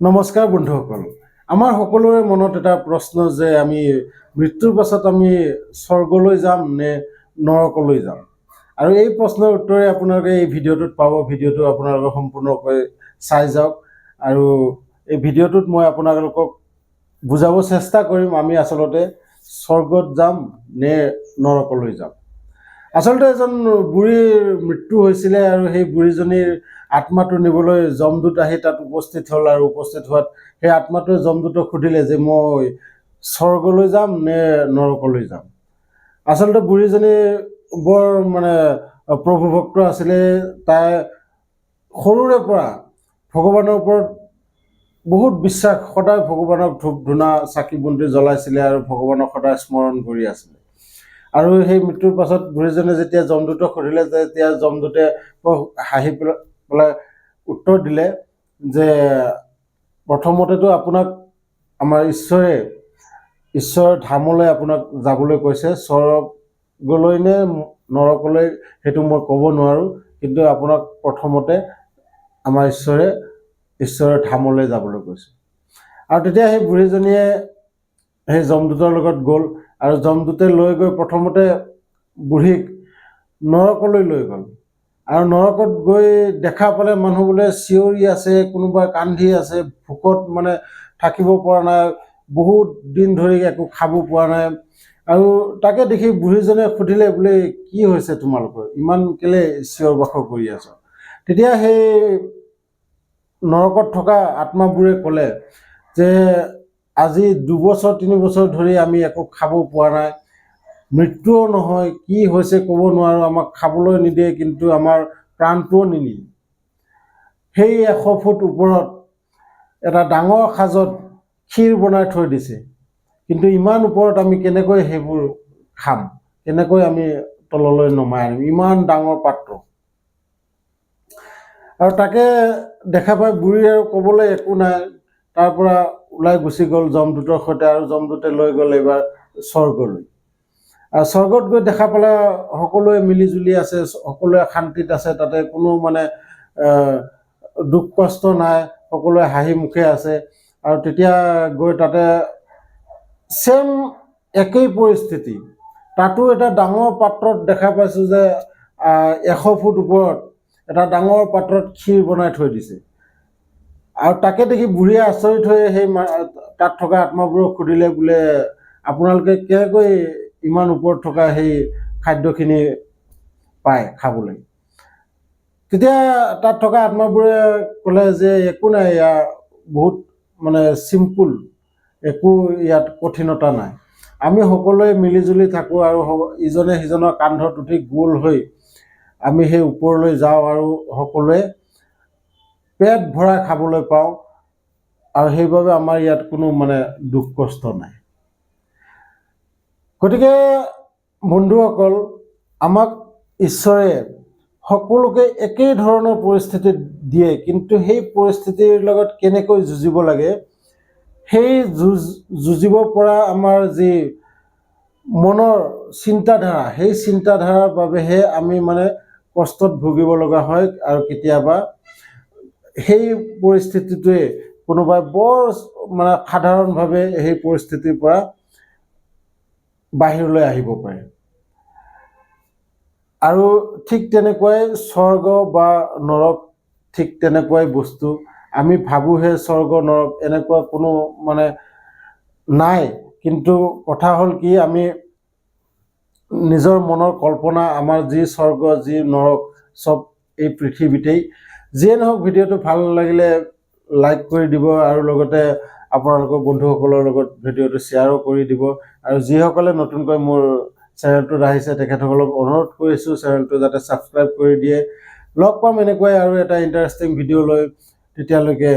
নমস্কাৰ বন্ধুসকল। আমাৰ সকলোৰে মনত এটা প্ৰশ্ন যে আমি মৃত্যুৰ পাছত আমি স্বৰ্গলৈ যাম নে নৰকলৈ যাম। আৰু এই প্ৰশ্নৰ উত্তৰে আপোনালোকে এই ভিডিঅ'টোত পাব। ভিডিঅ'টো আপোনালোকে সম্পূৰ্ণকৈ চাই যাওক। আৰু এই ভিডিঅ'টোত মই আপোনালোকক বুজাব চেষ্টা কৰিম আমি আচলতে স্বৰ্গত যাম নে নৰকলৈ যাম। আচলতে এজন বুঢ়ীৰ মৃত্যু হৈছিলে আৰু সেই বুঢ়ীজনীৰ আত্মাটো নিবলৈ যমদূত আহি তাত উপস্থিত হ'ল। আৰু উপস্থিত হোৱাত সেই আত্মাটোৱে যমদূতক সুধিলে যে মই স্বৰ্গলৈ যাম নে নৰকলৈ যাম। আচলতে বুঢ়ীজনী বৰ প্ৰভুভক্ত আছিলে। তাই সৰুৰে পৰা ভগৱানৰ ওপৰত বহুত বিশ্বাস, সদায় ভগৱানক ধূপ ধূনা চাকি বন্তি জ্বলাইছিলে আৰু ভগৱানক সদায় স্মৰণ কৰি আছিলে। আৰু সেই মৃত্যুৰ পাছত বুঢ়ীজনে যেতিয়া যমদূতক সুধিলে তেতিয়া যমদূতে হাঁহি পেলাই উত্তৰ দিলে যে প্ৰথমতেতো আপোনাক আমাৰ ঈশ্বৰৰ ধামলৈ আপোনাক যাবলৈ কৈছে। স্বৰ্গলৈ নে নৰকলৈ সেইটো মই ক'ব নোৱাৰোঁ, কিন্তু আপোনাক প্ৰথমতে আমাৰ ঈশ্বৰৰ ধামলৈ যাবলৈ কৈছে। আৰু তেতিয়া সেই বুঢ়ীজনীয়ে সেই যমদূতৰ লগত গ'ল আৰু যমদূতে লৈ গৈ প্ৰথমতে বুঢ়ীক নৰকলৈ লৈ গ'ল। আৰু নৰকত গৈ দেখা পালে মানুহ বোলে চিঞৰি আছে, কোনোবাই কান্ধি আছে, ভোকত থাকিব পৰা নাই, বহুত দিন ধৰি একো খাব পৰা নাই। আৰু তাকে দেখি বুঢ়ীজনে সুধিলে, বোলে কি হৈছে তোমালোকৰ, ইমান কেলে চিঞৰ বাখৰ কৰি আছ। তেতিয়া সেই নৰকত থকা আত্মাবোৰে ক'লে যে আজি 2 বছৰ 3 বছৰ ধৰি আমি একো খাব পৰা নাই, মৃত্যুও নহয়, কি হৈছে ক'ব নোৱাৰোঁ, আমাক খাবলৈ নিদিয়ে, কিন্তু আমাৰ প্ৰাণটোও নিনিয়ে। সেই 100 ফুট ওপৰত এটা ডাঙৰ সাজত ক্ষীৰ বনাই থৈ দিছে, কিন্তু ইমান ওপৰত আমি কেনেকৈ সেইবোৰ খাম, কেনেকৈ আমি তললৈ নমাই আনিম, ইমান ডাঙৰ পাত্ৰ। আৰু তাকে দেখা পাই বুঢ়ী আৰু ক'বলৈ একো নাই, তাৰ পৰা ওলাই গুচি গ'ল যমদূতৰ সৈতে। আৰু যমদূতে লৈ গ'ল এইবাৰ স্বৰ্গলৈ। আৰু স্বৰ্গত গৈ দেখা পালে সকলোৱে মিলি জুলি আছে, সকলোৱে শান্তিত আছে, তাতে কোনো দুখ কষ্ট নাই, সকলোৱে হাঁহি মুখে আছে। আৰু তেতিয়া গৈ তাতে ছেম একেই পৰিস্থিতি, তাতো এটা ডাঙৰ পাত্ৰত দেখা পাইছোঁ যে 100 ফুট ওপৰত এটা ডাঙৰ পাত্ৰত ক্ষীৰ বনাই থৈ দিছে। আৰু তাকে দেখি বুঢ়ীয়ে আচৰিত হৈ সেই তাত থকা আত্মাবোৰক সুধিলে, বোলে আপোনালোকে কেনেকৈ ইমান ওপৰত থকা সেই খাদ্যখিনি পায় খাবলৈ। তেতিয়া তাত থকা আত্মাবোৰে ক'লে যে একো নাই, ইয়াৰ বহুত চিম্পুল, একো ইয়াত কঠিনতা নাই, আমি সকলোৱে মিলিজুলি থাকোঁ আৰু ইজনে সিজনৰ কান্ধত উঠি গোল হৈ আমি সেই ওপৰলৈ যাওঁ আৰু সকলোৱে পেট ভৰাই খাবলৈ পাওঁ, আৰু সেইবাবে আমাৰ ইয়াত কোনো দুখ কষ্ট নাই। গতিকে বন্ধুসকল, আমাক ঈশ্বৰে সকলোকে একেই ধৰণৰ পৰিস্থিতিত দিয়ে, কিন্তু সেই পৰিস্থিতিৰ লগত কেনেকৈ যুঁজিব লাগে, সেই যুঁজিব পৰা আমাৰ যি মনৰ চিন্তাধাৰা, সেই চিন্তাধাৰাৰ বাবেহে আমি কষ্টত ভুগিব লগা হয়। আৰু কেতিয়াবা সেই পৰিস্থিতিটোৱে কোনোবাই বৰ সাধাৰণভাৱে সেই পৰিস্থিতিৰ পৰা বাহিৰলৈ আহিব পাৰে। আৰু ঠিক তেনেকুৱাই স্বৰ্গ বা নৰক ঠিক তেনেকুৱাই বস্তু। আমি ভাবোঁহে স্বৰ্গ নৰক এনেকুৱা কোনো নাই, কিন্তু কথা হ'ল কি, আমি নিজৰ মনৰ কল্পনা, আমাৰ যি স্বৰ্গ যি নৰক চব এই পৃথিৱীতেই। যিয়ে নহওক, ভিডিঅ'টো ভাল লাগিলে লাইক কৰি দিব, আৰু লগতে আপোনালোকৰ বন্ধুসকলৰ লগত ভিডিঅ'টো শ্বেয়াৰো কৰি দিব। আৰু যিসকলে নতুনকৈ মোৰ চেনেলটোত আহিছে তেখেতসকলক অনুৰোধ কৰিছোঁ চেনেলটো যাতে ছাবস্ক্ৰাইব কৰি দিয়ে। লগ পাম এনেকুৱাই আৰু এটা ইণ্টাৰেষ্টিং ভিডিঅ' লৈ। তেতিয়ালৈকে